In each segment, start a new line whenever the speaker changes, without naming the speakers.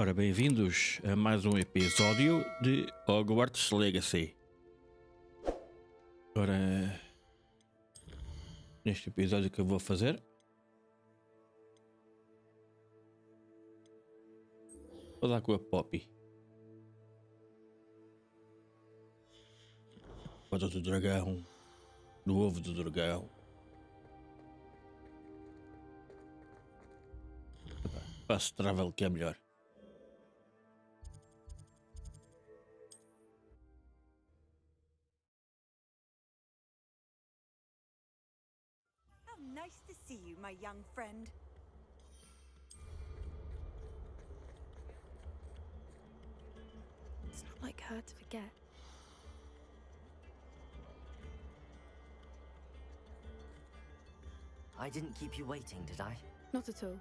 Ora, bem-vindos a mais um episódio de Hogwarts Legacy. Ora, neste episódio que eu vou fazer, vou dar com a Poppy. Foda do dragão, do ovo do dragão. Fast travel que é melhor.
Nice to see you, my young friend.
It's not like her to forget.
I didn't keep you waiting, did I?
Not at all.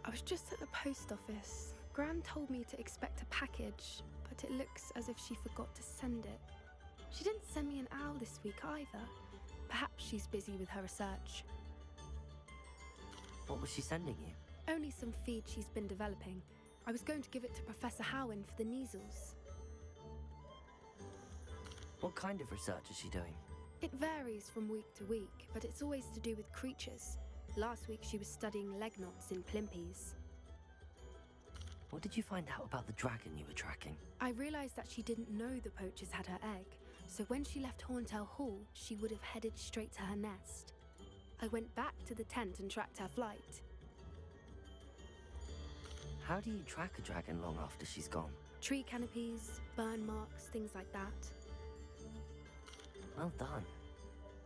I was just at the post office. Gran told me to expect a package, but it looks as if she forgot to send it. She didn't send me an owl this week either. Perhaps she's busy with her research.
What was she sending you?
Only some feed she's been developing. I was going to give it to Professor Howin for the measles.
What kind of research is she doing?
It varies from week to week, but it's always to do with creatures. Last week she was studying legnots in Plimpes.
What did you find out about the dragon you were tracking?
I realized that she didn't know the poachers had her egg, so when she left Horntail Hall, she would have headed straight to her nest. I went back to the tent and tracked her flight.
How do you track a dragon long after she's gone?
Tree canopies, burn marks, things like that.
Well done.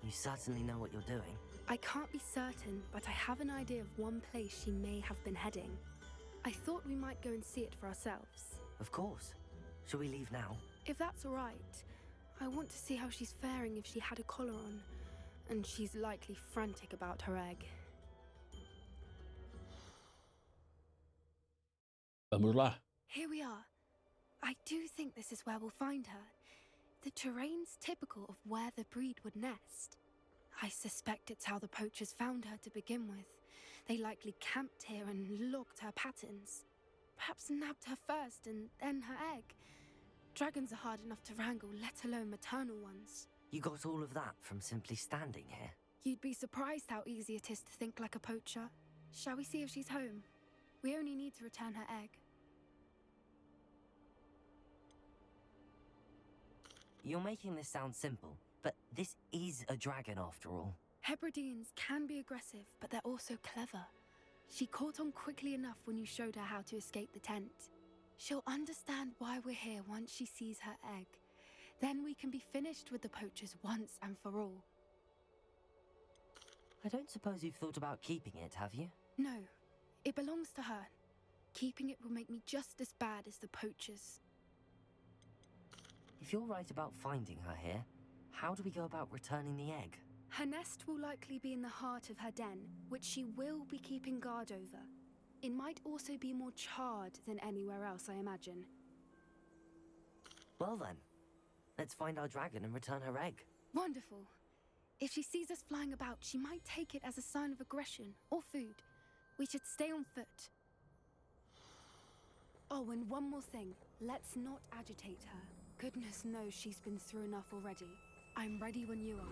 You certainly know what you're doing.
I can't be certain, but I have an idea of one place she may have been heading. I thought we might go and see it for ourselves.
Of course. Shall we leave now?
If that's all right. I want to see how she's faring if she had a collar on. And she's likely frantic about her egg.
Vamos lá.
Here we are. I do think this is where we'll find her. The terrain's typical of where the breed would nest. I suspect it's how the poachers found her to begin with. They likely camped here and logged her patterns. Perhaps nabbed her first and then her egg. Dragons are hard enough to wrangle, let alone maternal ones.
You got all of that from simply standing here?
You'd be surprised how easy it is to think like a poacher. Shall we see if she's home? We only need to return her egg.
You're making this sound simple, but this is a dragon after all.
Hebrideans can be aggressive, but they're also clever. She caught on quickly enough when you showed her how to escape the tent. She'll understand why we're here once she sees her egg. Then we can be finished with the poachers once and for all.
I don't suppose you've thought about keeping it, have you?
No, it belongs to her. Keeping it will make me just as bad as the poachers.
If you're right about finding her here, how do we go about returning the egg?
Her nest will likely be in the heart of her den, which she will be keeping guard over. It might also be more charred than anywhere else, I imagine.
Well then, let's find our dragon and return her egg.
Wonderful. If she sees us flying about, she might take it as a sign of aggression or food. We should stay on foot. Oh, and one more thing. Let's not agitate her. Goodness knows she's been through enough already. I'm ready when you are.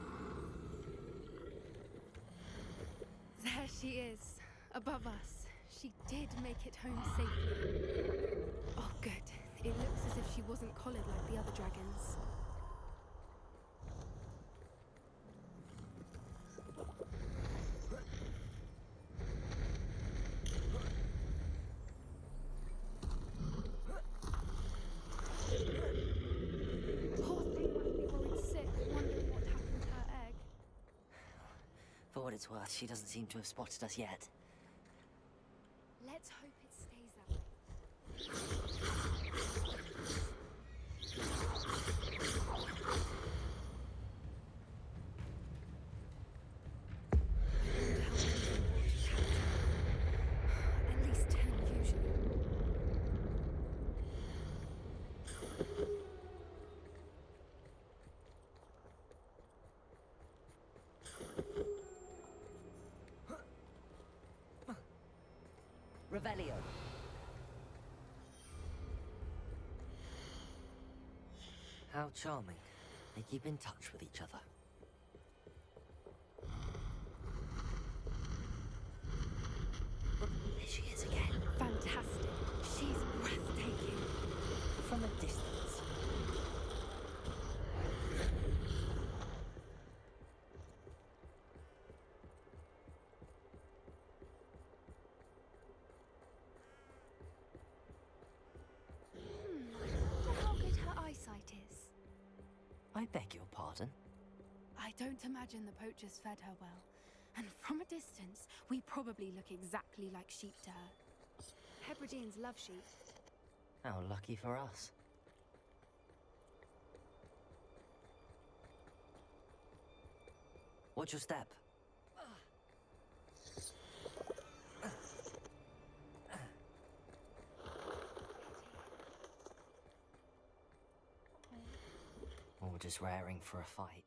There she is, above us. She did make it home safely. Oh, good. It looks as if she wasn't collared like the other dragons. Poor thing must be worried sick, wondering what happened to her egg.
For what it's worth, she doesn't seem to have spotted us yet.
Let's hope it stays that way. At least 10 usually.
Revelio. How charming. They keep in touch with each other. Look, there she is again.
Fantastic. She's breathtaking.
From a distance.
I wonder how good her eyesight is.
I beg your pardon?
I don't imagine the poachers fed her well. And from a distance, we probably look exactly like sheep to her. Hebrideans love sheep.
How lucky for us. Watch your step. Or just raring for a fight.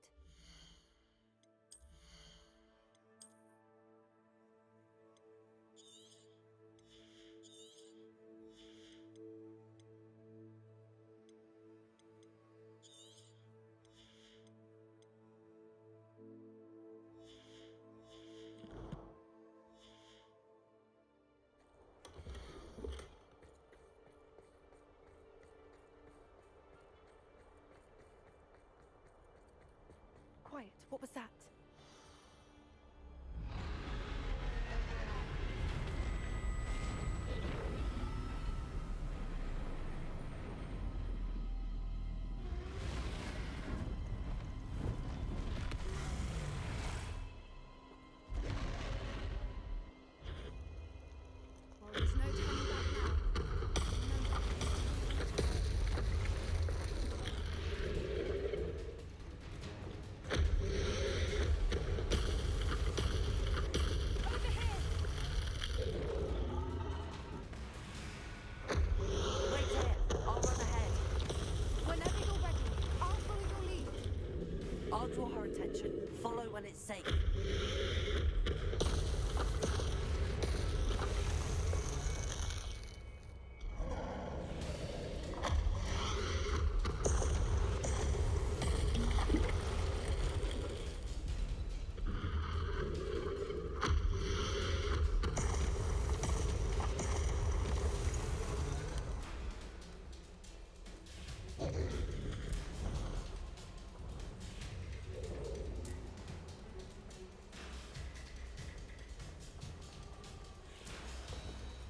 Quiet, what was that? Well, there's no turning back now.
Wait here! I'll run ahead.
Whenever you're ready, I'll follow your lead.
I'll draw her attention. Follow when it's safe.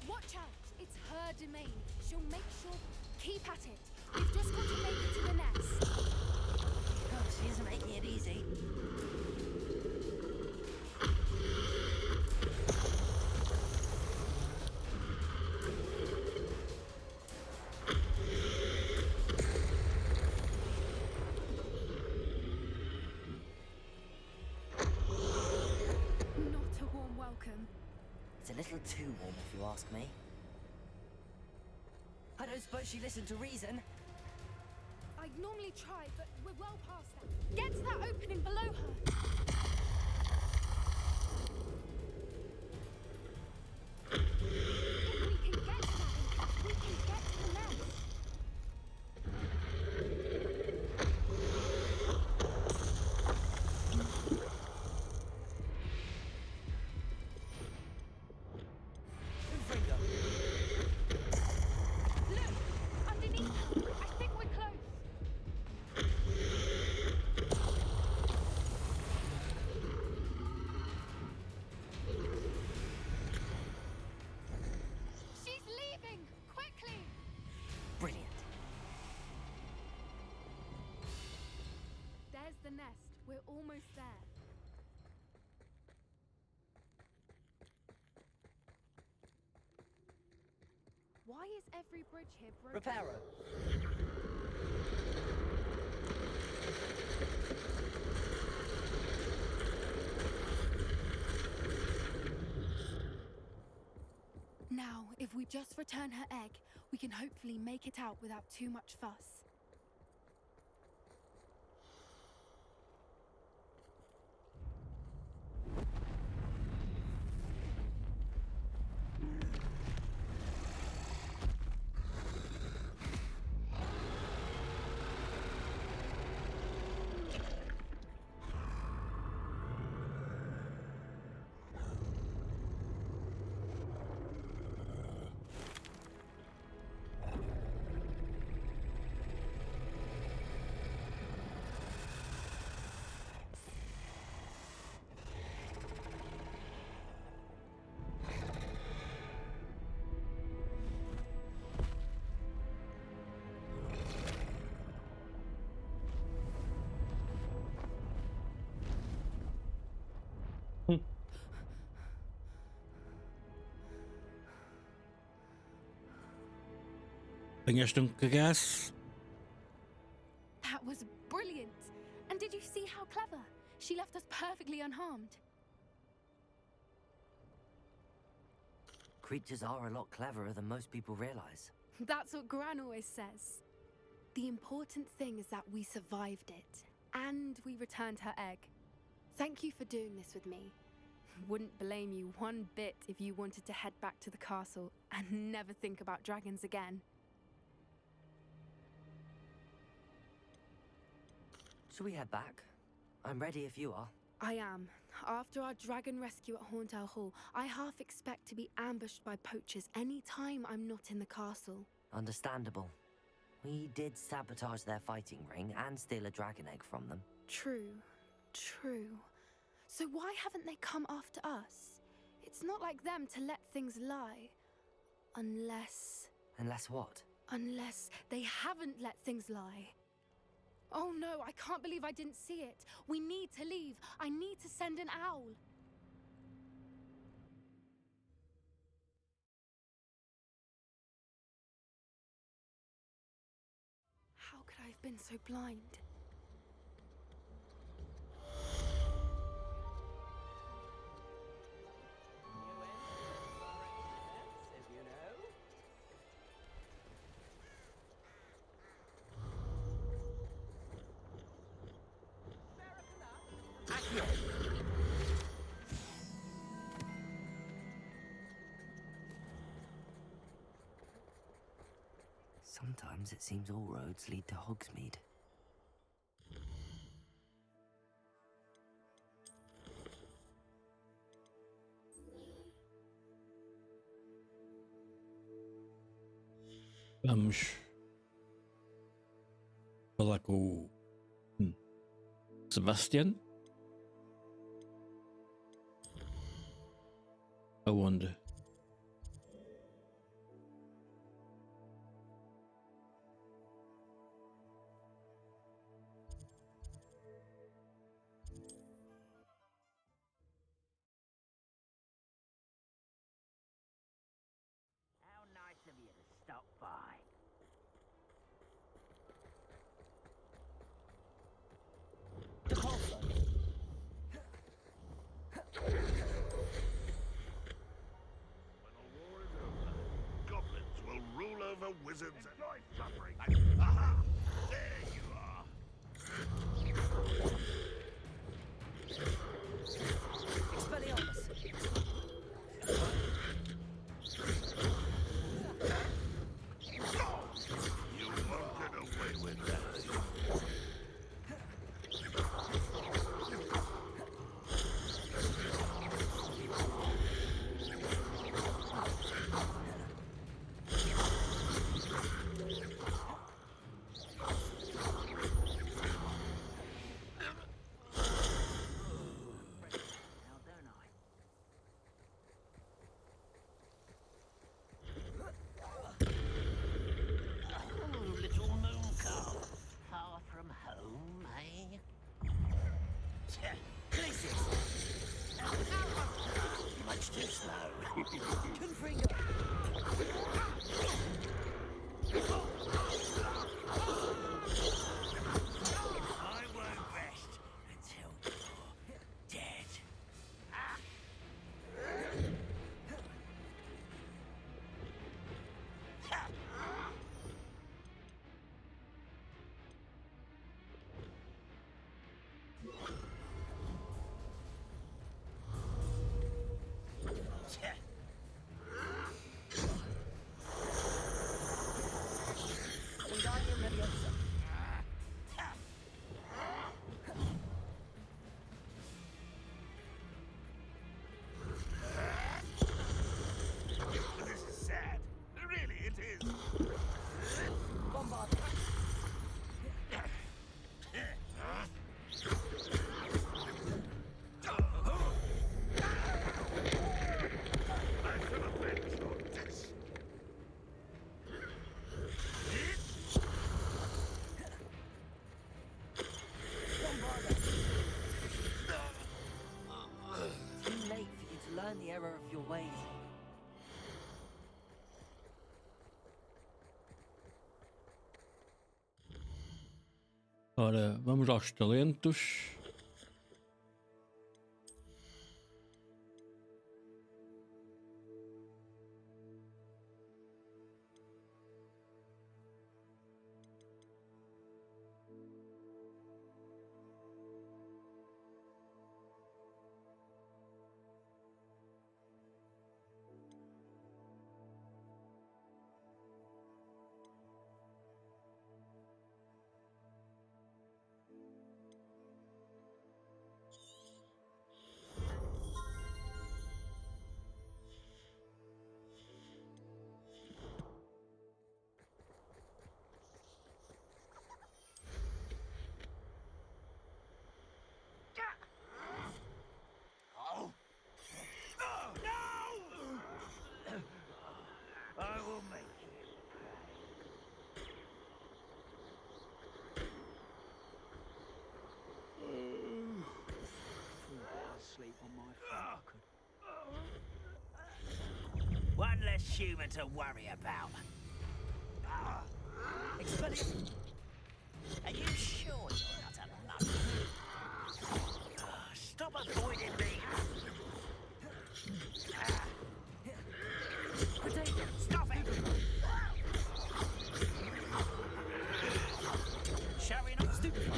Watch out! It's her domain. She'll make sure. Keep at it. We've just got to make it to the nest.
Oh, she isn't making it easy.
Not a warm welcome.
It's a little too warm if you ask me. I don't suppose she listened to reason.
I'd normally try, but we're well past that. Get to that opening below her. If we can get to that entrance, we can get to the nest.
Finger.
Look! Underneath her. I think we're close. She's leaving! Quickly!
Brilliant.
There's the nest. We're almost there. Why is every bridge here broken?
Reparo.
Now, if we just return her egg, we can hopefully make it out without too much fuss.
Apanhaste um cagaço.
That was brilliant. And did you see how clever? She left us perfectly unharmed.
Creatures are a lot cleverer than most people realize.
That's what Gran always says. The important thing is that we survived it, and we returned her egg. Thank you for doing this with me. Wouldn't blame you one bit if you wanted to head back to the castle and never think about dragons again.
Should we head back? I'm ready if you are.
I am. After our dragon rescue at Hauntel Hall, I half expect to be ambushed by poachers any time I'm not in the castle.
Understandable. We did sabotage their fighting ring and steal a dragon egg from them.
True. So why haven't they come after us? It's not like them to let things lie. Unless
What?
Unless they haven't let things lie. Oh no, I can't believe I didn't see it. We need to leave. I need to send an owl. How could I have been so blind?
Sometimes it seems all roads lead to Hogsmeade.
Vamos falar com o Sebastian. Aonde?
How nice of you to stop by.
When a war is over, goblins will rule over wizards and enjoy suffering. Aha! There you are.
Expelliarmus!
You won't get away with that.
Ora, vamos aos talentos.
I will make you.
Sleep on my phone.
One less human to worry about. Expelliarmus. Are you sure you're not a mug? Stop avoiding me. Stop it! Shall we not stupefy?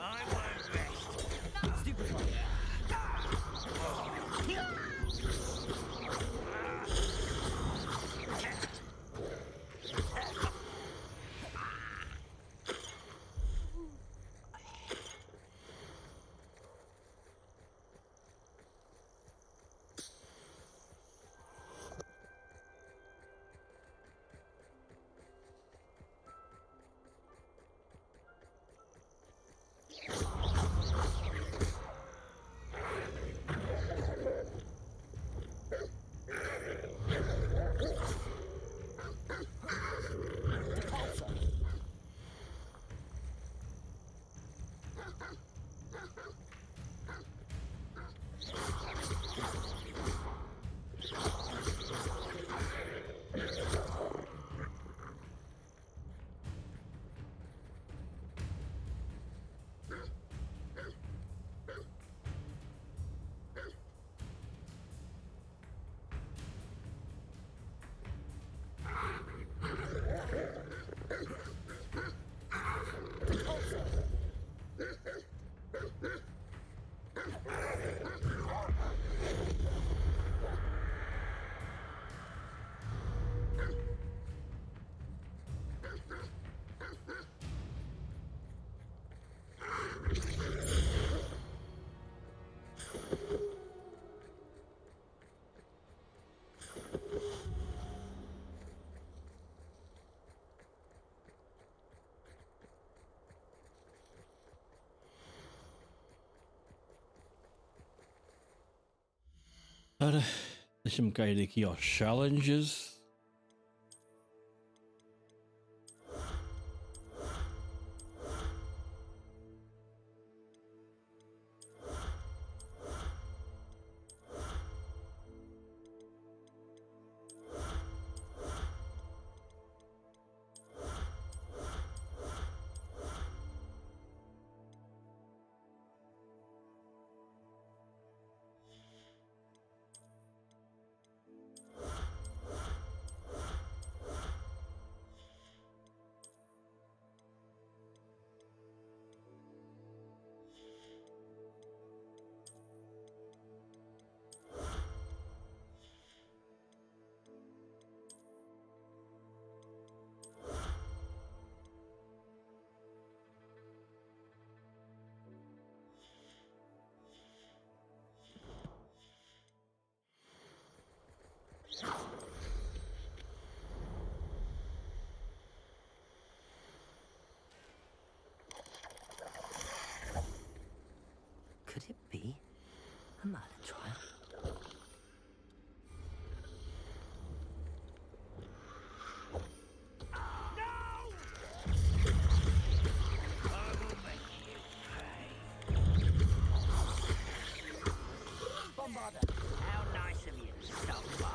I won't rest. Stupefy.
Ora, deixa-me cair aqui aos challenges.
Could it be a Merlin trial?
Bombarder, how nice of you to stop by.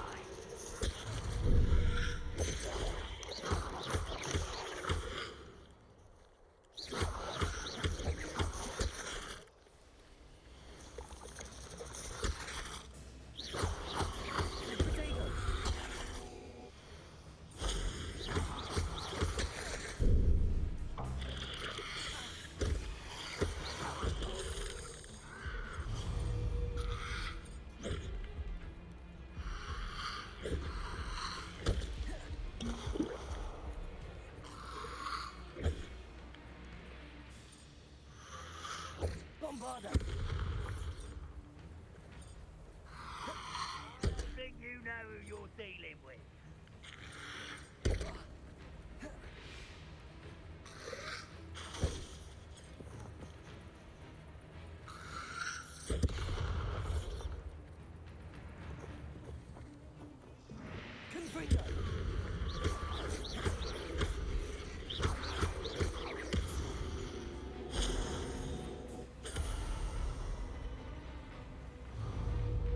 Confringo!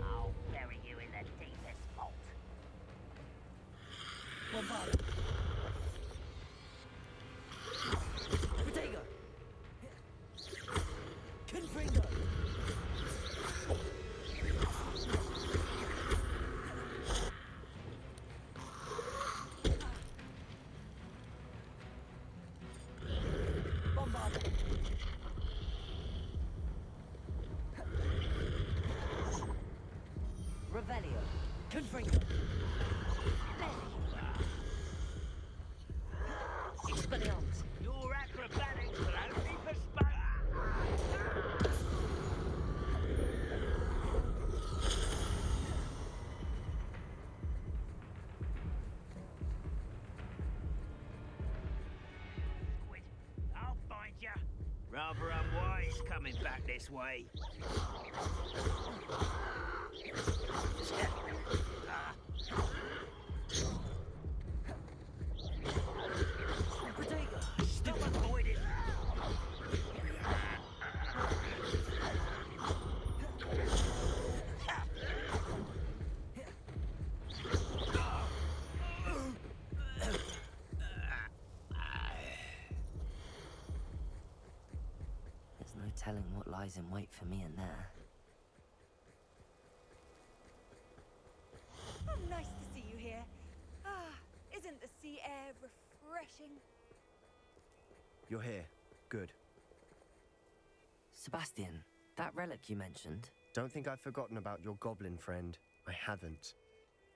I'll bury you in the deepest vault. Bombard. Protego! Confringo! Bombard. Revelio. Confringo. There you are. Expelliarmus. Your acrobatics will only postpone. Quit. I'll find ya. Rather unwise coming back this way. Protego, stop avoiding.
There's no telling what lies in wait for me in there.
Oh, nice to see you here. Ah, isn't the sea air refreshing?
You're here. Good.
Sebastian, that relic you mentioned.
Don't think I've forgotten about your goblin friend. I haven't.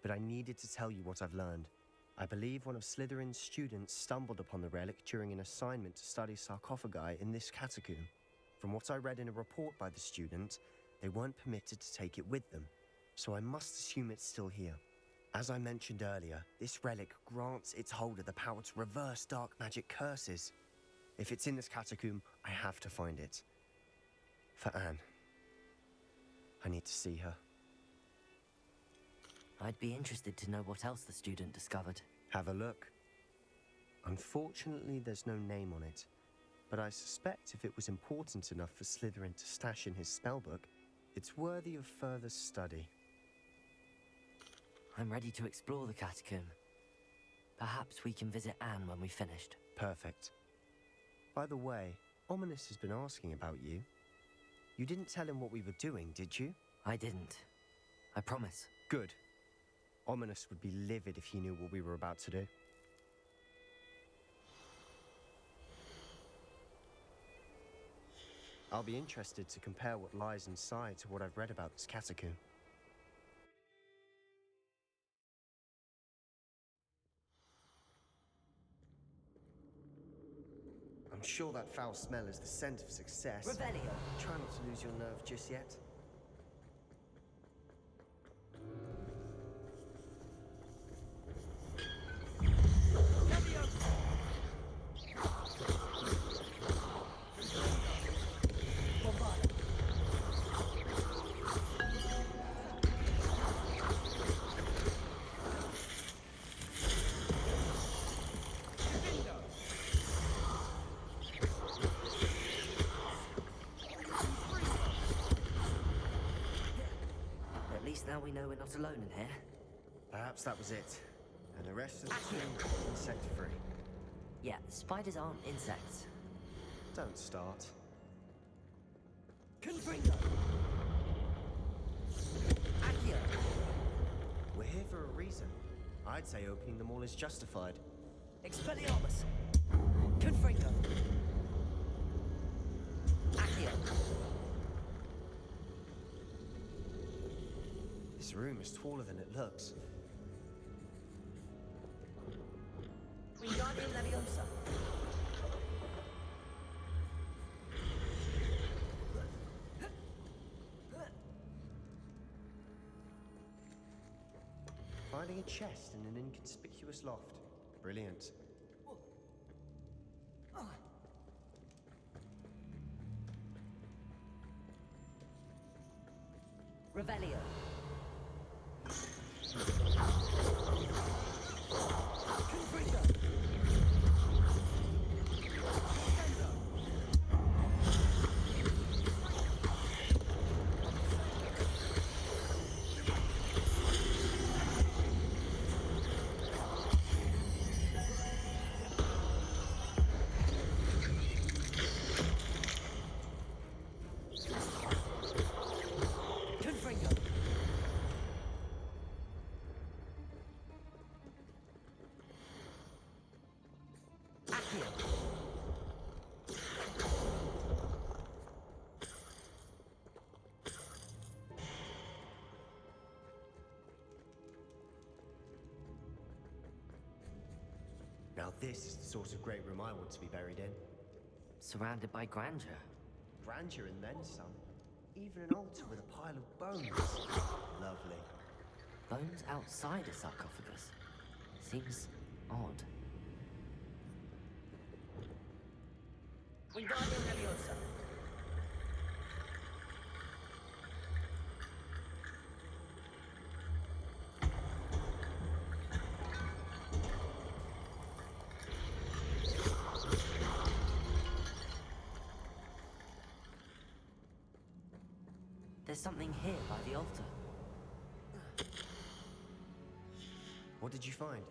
But I needed to tell you what I've learned. I believe one of Slytherin's students stumbled upon the relic during an assignment to study sarcophagi in this catacomb. From what I read in a report by the student, they weren't permitted to take it with them, so I must assume it's still here. As I mentioned earlier, this relic grants its holder the power to reverse dark magic curses. If it's in this catacomb, I have to find it. For Anne. I need to see her.
I'd be interested to know what else the student discovered.
Have a look. Unfortunately, there's no name on it, but I suspect if it was important enough for Slytherin to stash in his spellbook, it's worthy of further study.
I'm ready to explore the catacomb. Perhaps we can visit Anne when we've finished.
Perfect. By the way, Ominous has been asking about you. You didn't tell him what we were doing, did you?
I didn't. I promise.
Good. Ominous would be livid if he knew what we were about to do. I'll be interested to compare what lies inside to what I've read about this catacomb. I'm sure that foul smell is the scent of success.
Revelio.
Try not to lose your nerve just yet.
At least now we know we're not alone in here.
Perhaps that was it. And the rest of the team insect-free.
Yeah, spiders aren't insects.
Don't start.
Confringo! Accio!
We're here for a reason. I'd say opening them all is justified.
Expelliarmus! Confringo! Accio!
This room is taller than it looks.
Wingardium Leviosa!
Finding a chest in an inconspicuous loft. Brilliant.
Revelio!
Now this is the sort of great room I want to be buried in.
Surrounded by grandeur.
Grandeur and then some. Even an altar with a pile of bones. Lovely.
Bones outside a sarcophagus. Seems odd.
Wingardium Leviosa.
There's something here by the altar.
What did you find?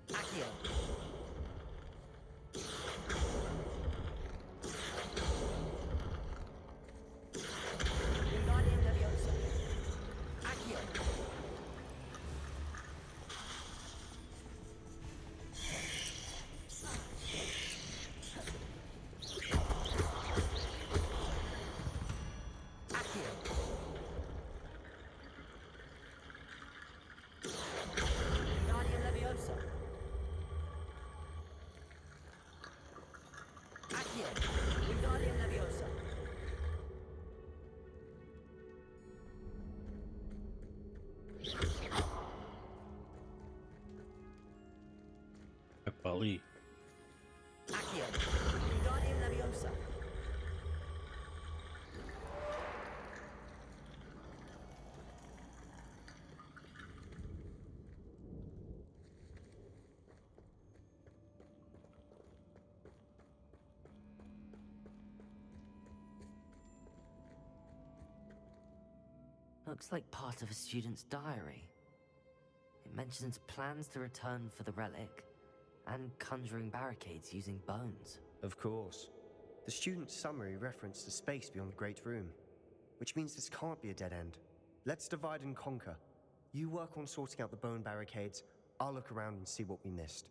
Accio. Wingardium Leviosa. Accio. Accio. Wingardium Leviosa. Accio. Wingardium Leviosa.
É para ali.
Accio. Wingardium Leviosa.
Looks like part of a student's diary. It mentions plans to return for the relic and conjuring barricades using bones.
Of course. The student's summary referenced the space beyond the Great Room, which means this can't be a dead end. Let's divide and conquer. You work on sorting out the bone barricades, I'll look around and see what we missed.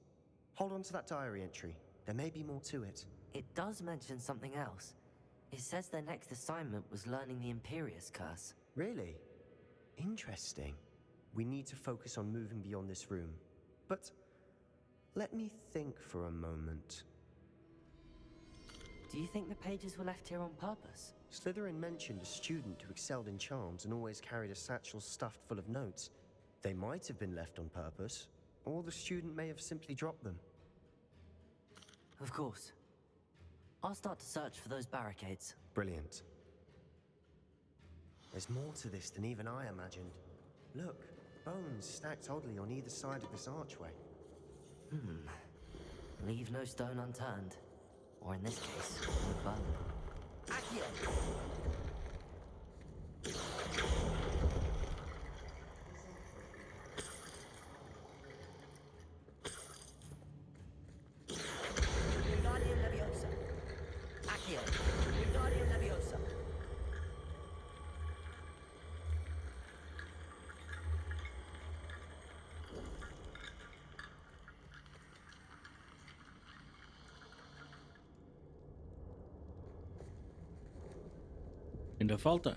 Hold on to that diary entry. There may be more to it.
It does mention something else. It says their next assignment was learning the Imperius Curse.
Really? Interesting. We need to focus on moving beyond this room. But let me think for a moment.
Do you think the pages were left here on purpose?
Slytherin mentioned a student who excelled in charms and always carried a satchel stuffed full of notes. They might have been left on purpose, or the student may have simply dropped them.
Of course. I'll start to search for those barricades.
Brilliant. There's more to this than even I imagined. Look, bones stacked oddly on either side of this archway.
Leave no stone unturned. Or in this case, no bone.
Accio. Wingardium Leviosa. Accio. Wingardium Leviosa.
Ainda falta?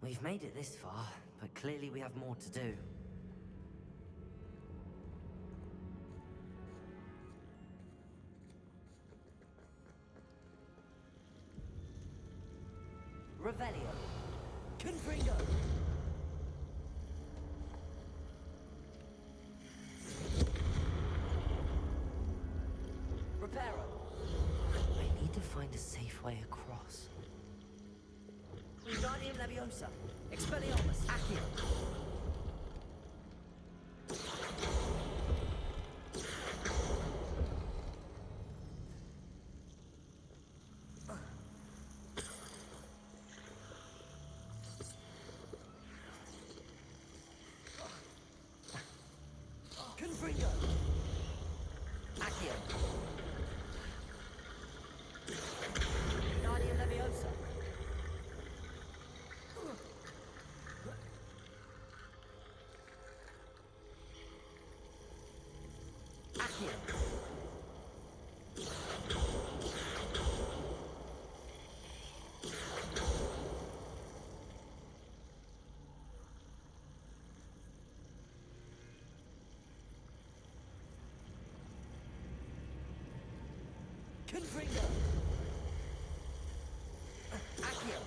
We've made it this far, but clearly we have more to do.
Revelio. Confringo. Reparo.
I need to find a safe way across.
Wingardium Leviosa. Expelliarmus. Accio. Confringo. Accio. Wingardium Leviosa. Accio.
Confringo. Accio.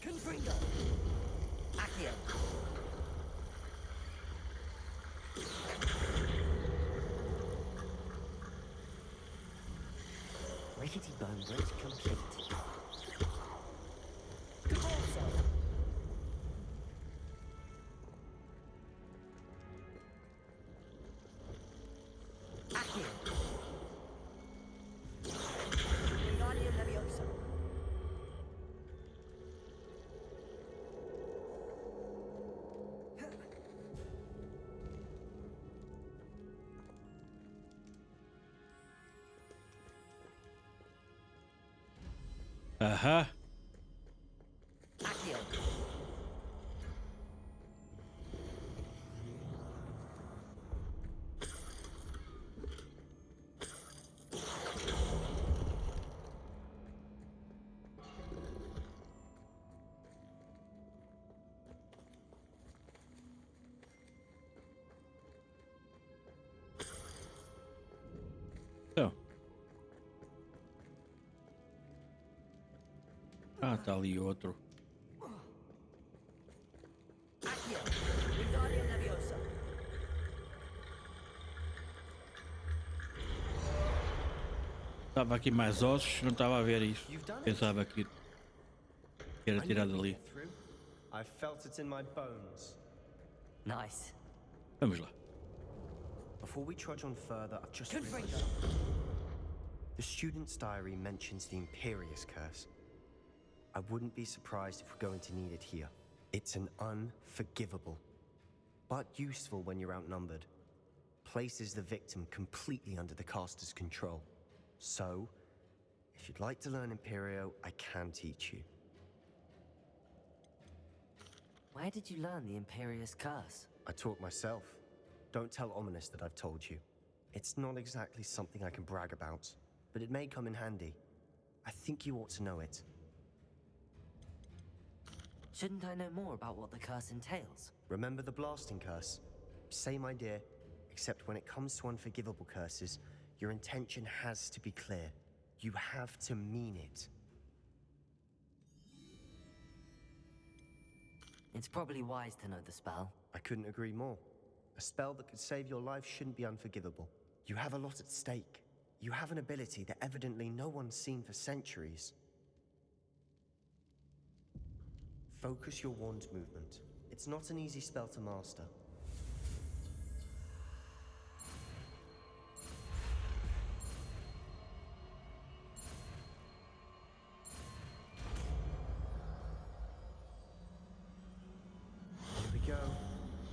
Confringo. Accio.
Rickety bone bridge complete.
Divorso. Accio. Wingardium Leviosa.
Aha.
Accio.
Então. Ah, tá ali outro.
Accio. Wingardium Leviosa.
Estava aqui mais ossos, não estava a ver isso.
You've done it.
Pensava que era
I knew
tirado
we'd
ali.
get through. I felt it in my bones.
Nice.
Vamos lá.
Before we trudge on further, I've just
Confringo.
realized the student's diary mentions the Imperious Curse. I wouldn't be surprised if we're going to need it here. It's an unforgivable, but useful when you're outnumbered. Places the victim completely under the caster's control. So, if you'd like to learn Imperio, I can teach you.
Where did you learn the Imperious Curse?
I taught myself. Don't tell Ominous that I've told you. It's not exactly something I can brag about, but it may come in handy. I think you ought to know it.
Shouldn't I know more about what the curse entails?
Remember the blasting curse? Same idea, except when it comes to unforgivable curses, your intention has to be clear. You have to mean it.
It's probably wise to know the spell.
I couldn't agree more. A spell that could save your life shouldn't be unforgivable. You have a lot at stake. You have an ability that evidently no one's seen for centuries. Focus your wand movement. It's not an easy spell to master. Here we go.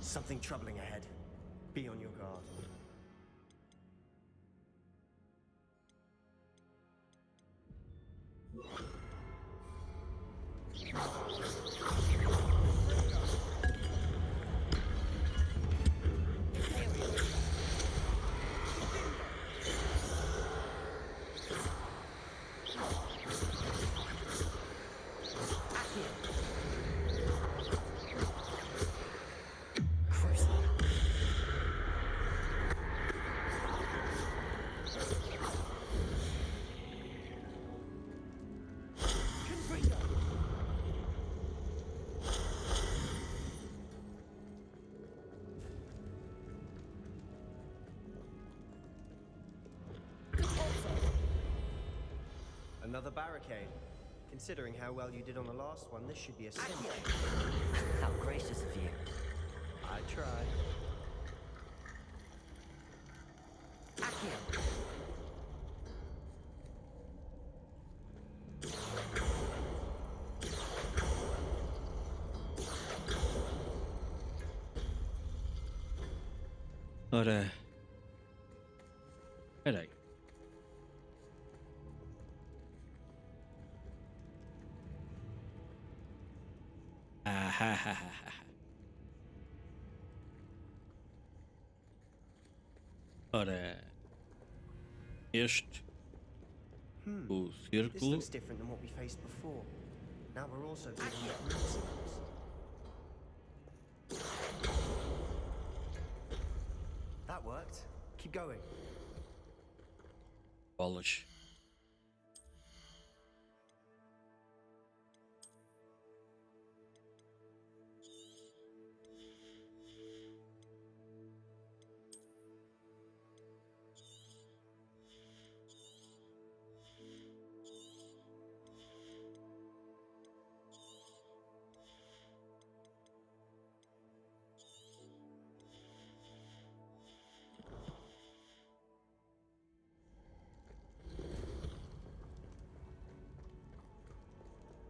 Something troubling ahead. Be on your guard. Another barricade. Considering how well you did on the last one, this should be a simple.
How gracious of you.
I tried.
Accio.
Ora. Espera aí. Ora. Este. O
This
círculo.
looks different than what we faced before. Now we're also dealing with principles. That worked. Keep going.
Bolas.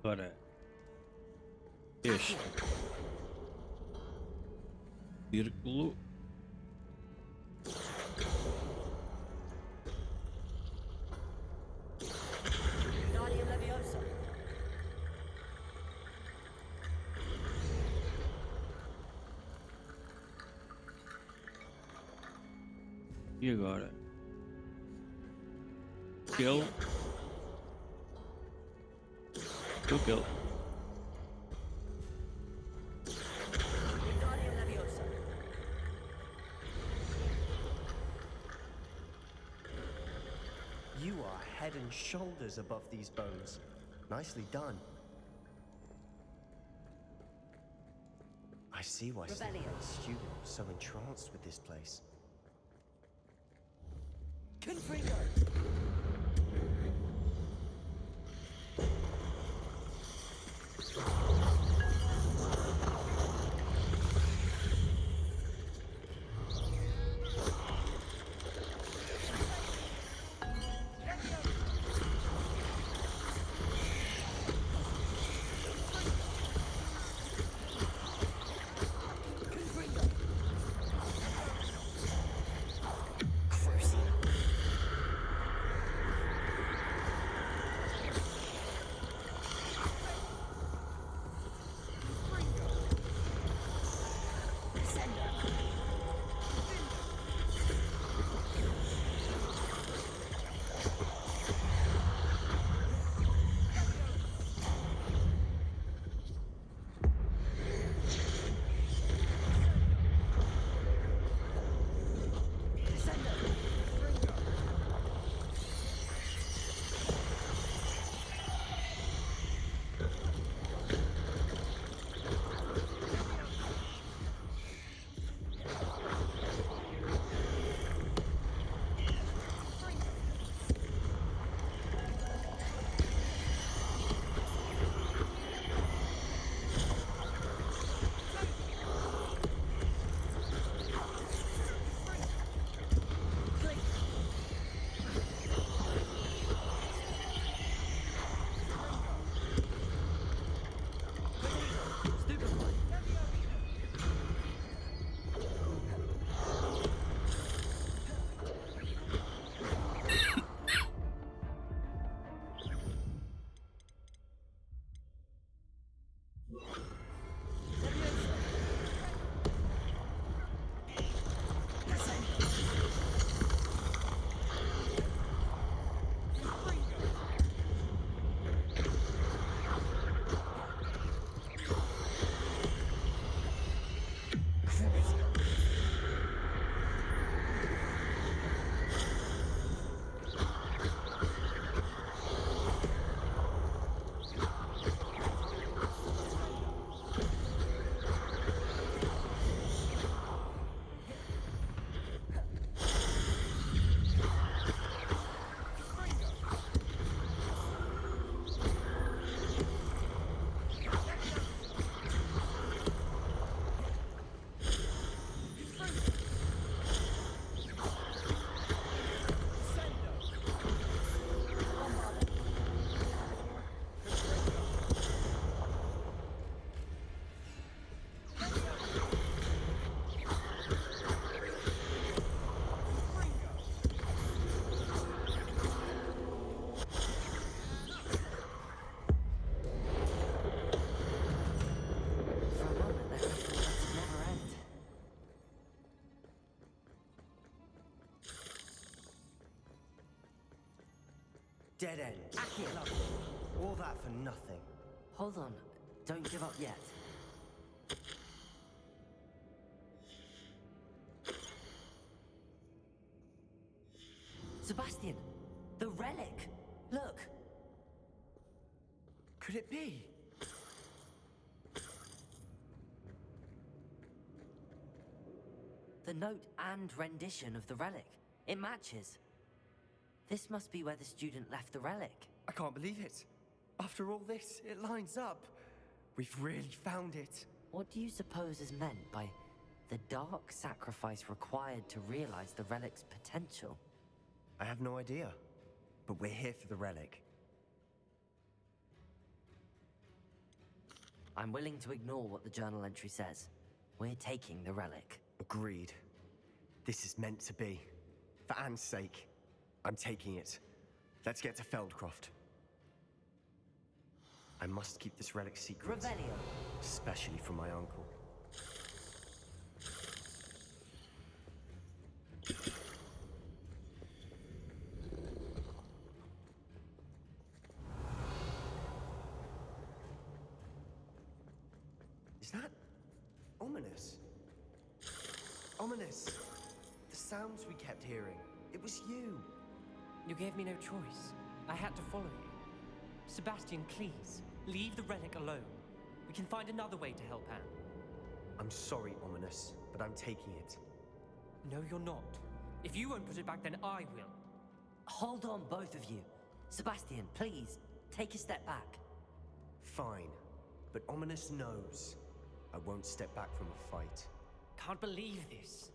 Agora, este círculo
Wingardium Leviosa.
e agora ele aquele.
Wingardium Leviosa.
You are head and shoulders above these bones. Nicely done. I see why
Rebellion.
Slytherin's student was so entranced with this place.
Confringo.
Dead end. All that for nothing.
Hold on. Don't give up yet. Sebastian! The relic! Look!
Could it be?
The note and rendition of the relic. It matches. This must be where the student left the relic.
I can't believe it. After all this, it lines up. We've really found it.
What do you suppose is meant by the dark sacrifice required to realize the relic's potential?
I have no idea, but we're here for the relic.
I'm willing to ignore what the journal entry says. We're taking the relic.
Agreed. This is meant to be. For Anne's sake, I'm taking it. Let's get to Feldcroft. I must keep this relic secret.
Revelio.
Especially from my uncle. Is that ominous? Ominous. The sounds we kept hearing. It was you.
You gave me no choice. I had to follow you. Sebastian, please, leave the relic alone. We can find another way to help Anne.
I'm sorry, Ominous, but I'm taking it.
No, you're not. If you won't put it back, then I will.
Hold on, both of you. Sebastian, please, take a step back.
Fine, but Ominous knows I won't step back from a fight.
Can't believe this.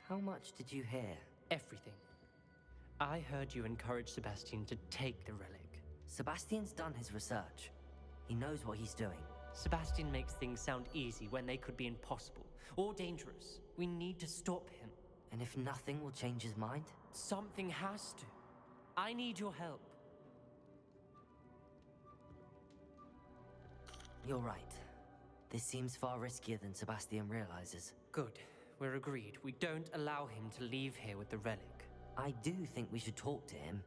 How much did you hear?
Everything. I heard you encourage Sebastian to take the relic.
Sebastian's done his research. He knows what he's doing.
Sebastian makes things sound easy when they could be impossible or dangerous. We need to stop him.
And if nothing will change his mind?
Something has to. I need your help.
You're right. This seems far riskier than Sebastian realizes.
Good. We're agreed. We don't allow him to leave here with the relic.
I do think we should talk to him,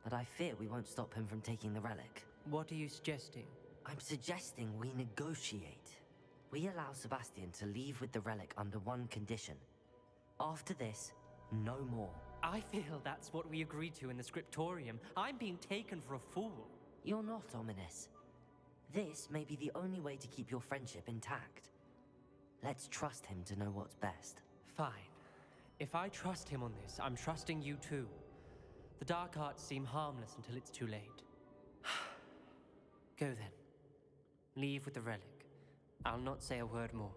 but I fear we won't stop him from taking the relic.
What are you suggesting?
I'm suggesting we negotiate. We allow Sebastian to leave with the relic under one condition. After this, no more.
I feel that's what we agreed to in the scriptorium. I'm being taken for a fool.
You're not, Ominous. This may be the only way to keep your friendship intact. Let's trust him to know what's best.
Fine. If I trust him on this, I'm trusting you too. The dark arts seem harmless until it's too late. Go then. Leave with the relic. I'll not say a word more.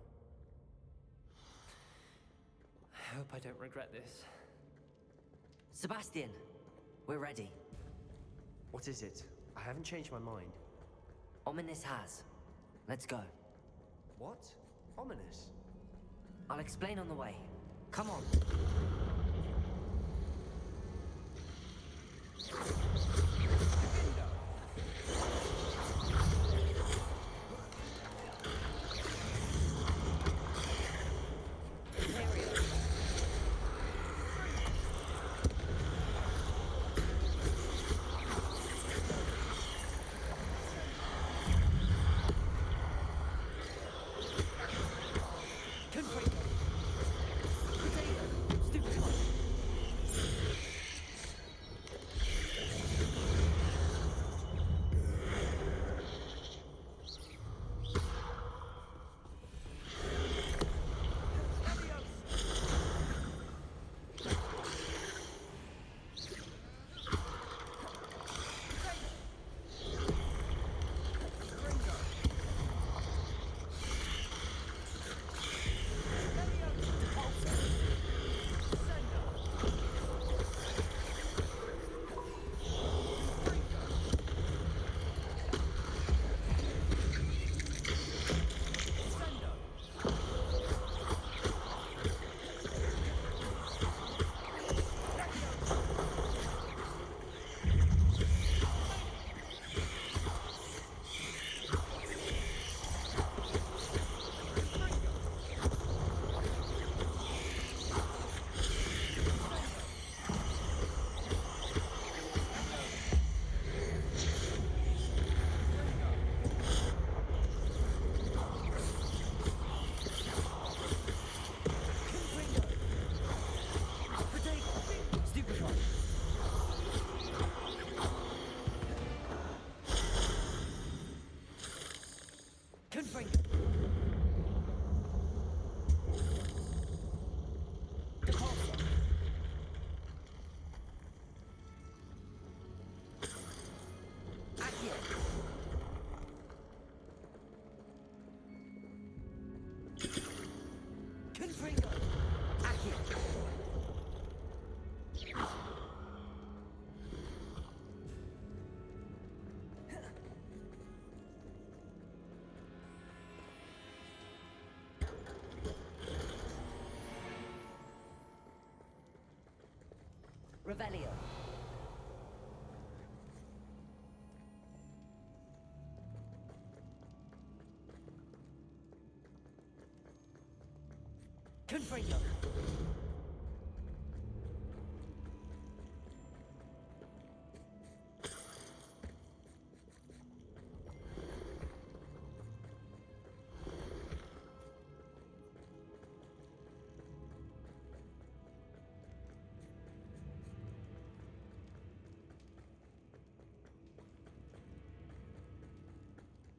I hope I don't regret this.
Sebastian, we're ready.
What is it? I haven't changed my mind.
Ominous has. Let's go.
What? Ominous?
I'll explain on the way. Come on.
Stupid.
Revelio. Confringo.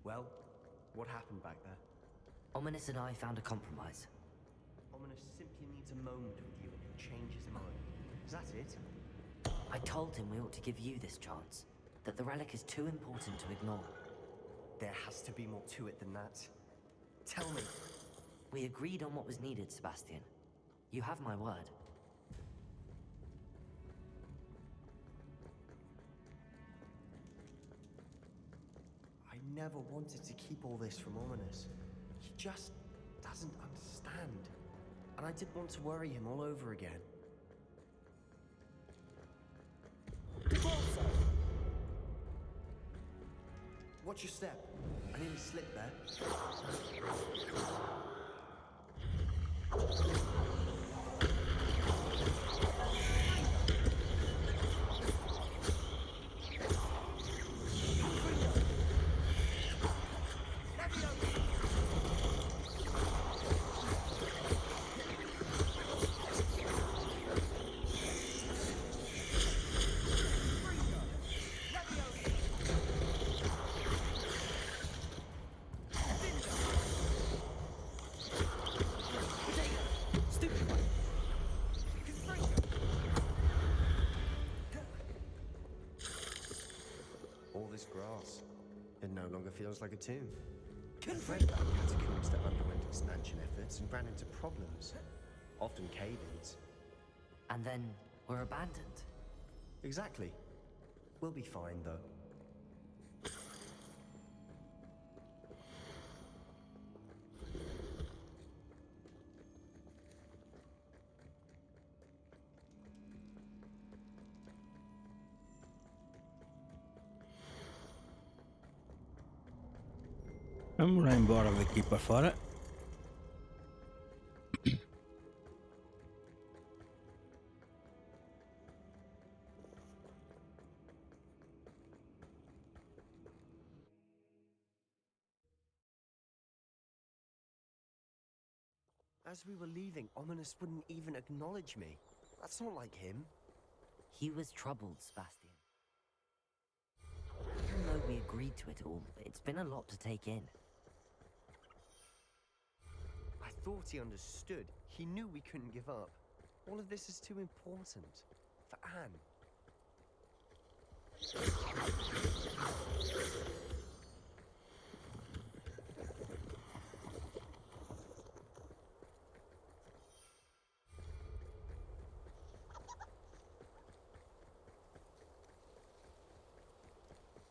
Well, what happened back there?
Ominous and I found a compromise.
Ominous simply needs a moment with you and he'll change his mind. Is that it?
I told him we ought to give you this chance, that the relic is too important to ignore.
There has to be more to it than that. Tell me.
We agreed on what was needed, Sebastian. You have my word.
I never wanted to keep all this from Ominous. He just doesn't understand. And I didn't want to worry him all over again. Watch your step. I nearly slipped there. Grass. It no longer feels like a tomb. Confront catacombs that underwent expansion efforts and ran into problems, often cave-ins.
And then we're abandoned.
Exactly. We'll be fine, though.
Vamos lá embora daqui para fora.
As we were leaving, Ominous wouldn't even acknowledge me. That's not like him.
He was troubled, Sebastian. Even though we agreed to it all, it's been a lot to take in.
I thought he understood. He knew we couldn't give up. All of this is too important. For Anne.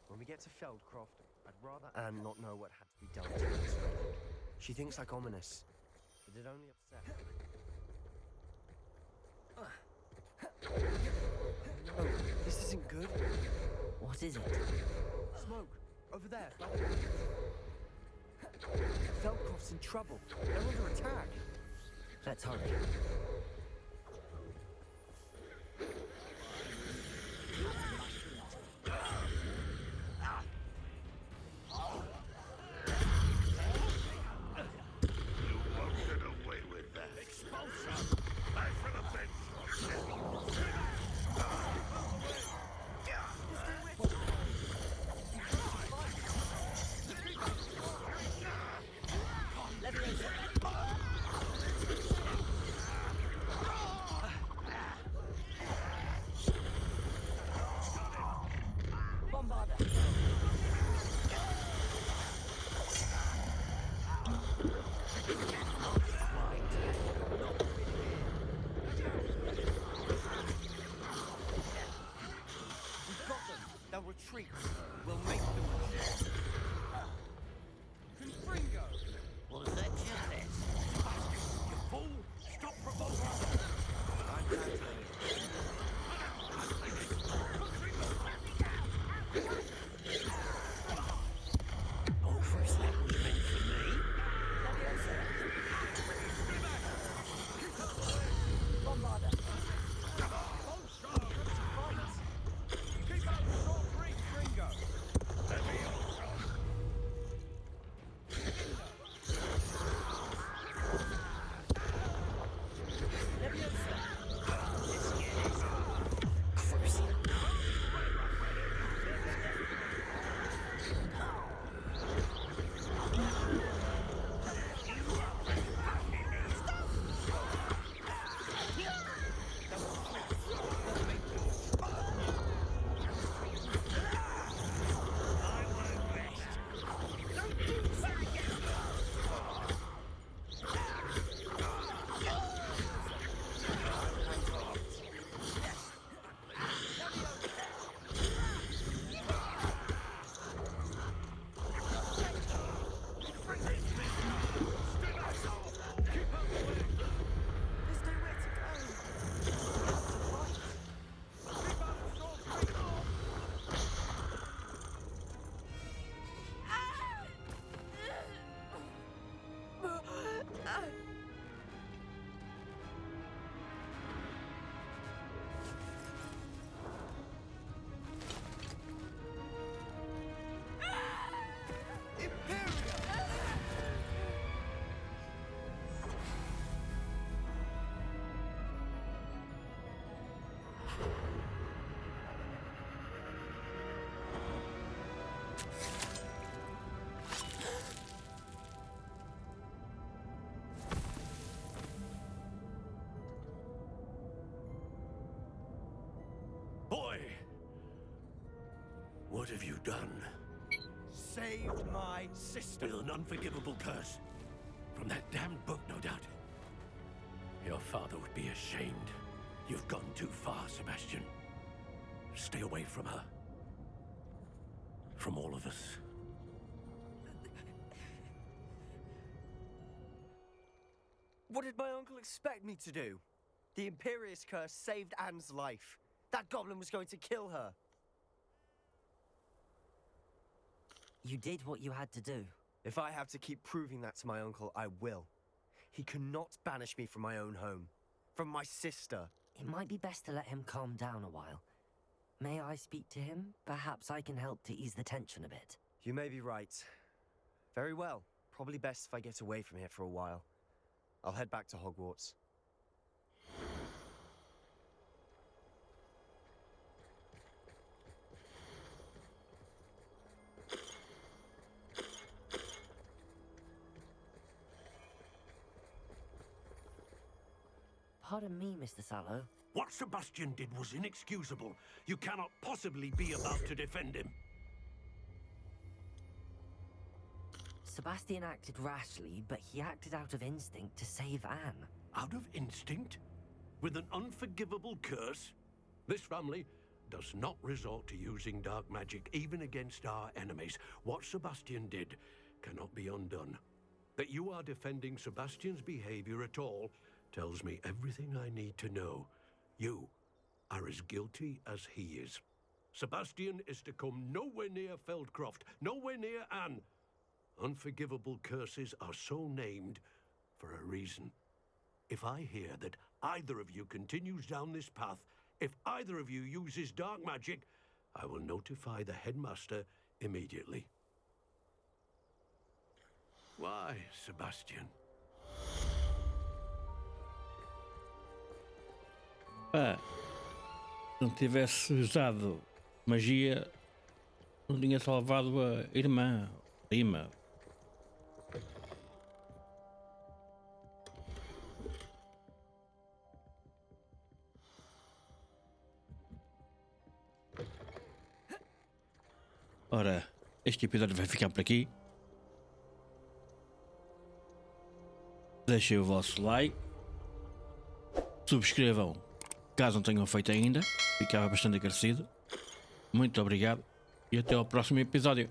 When we get to Feldcroft, I'd rather Anne not know what had to be done to this relic. She thinks like Ominous, but it only upset her. No, this isn't good.
What is it?
Smoke, over there. Feldcroft's in trouble. They're under attack.
Let's hurry.
Retreat. We'll make them retreat. Confringo!
Was that just it?
You fool! Stop provoking! I'm translating.
What have you done?
Saved my sister.
With an unforgivable curse. From that damned book, no doubt. Your father would be ashamed. You've gone too far, Sebastian. Stay away from her. From all of us.
What did my uncle expect me to do? The Imperious curse saved Anne's life. That goblin was going to kill her.
You did what you had to do.
If I have to keep proving that to my uncle, I will. He cannot banish me from my own home. From my sister.
It might be best to let him calm down a while. May I speak to him? Perhaps I can help to ease the tension a bit.
You may be right. Very well. Probably best if I get away from here for a while. I'll head back to Hogwarts.
Pardon me, Mr. Sallow.
What Sebastian did was inexcusable. You cannot possibly be about to defend him.
Sebastian acted rashly, but he acted out of instinct to save Anne.
Out of instinct? With an unforgivable curse? This family does not resort to using dark magic even against our enemies. What Sebastian did cannot be undone. That you are defending Sebastian's behavior at all tells me everything I need to know. You are as guilty as he is. Sebastian is to come nowhere near Feldcroft, nowhere near Anne. Unforgivable curses are so named for a reason. If I hear that either of you continues down this path, if either of you uses dark magic, I will notify the headmaster immediately. Why, Sebastian?
Pá, se não tivesse usado magia, não tinha salvado a irmã, a prima. Ora, este episódio vai ficar por aqui. Deixem o vosso like. Subscrevam caso não tenham feito ainda. Ficava bastante agradecido. Muito obrigado e até ao próximo episódio.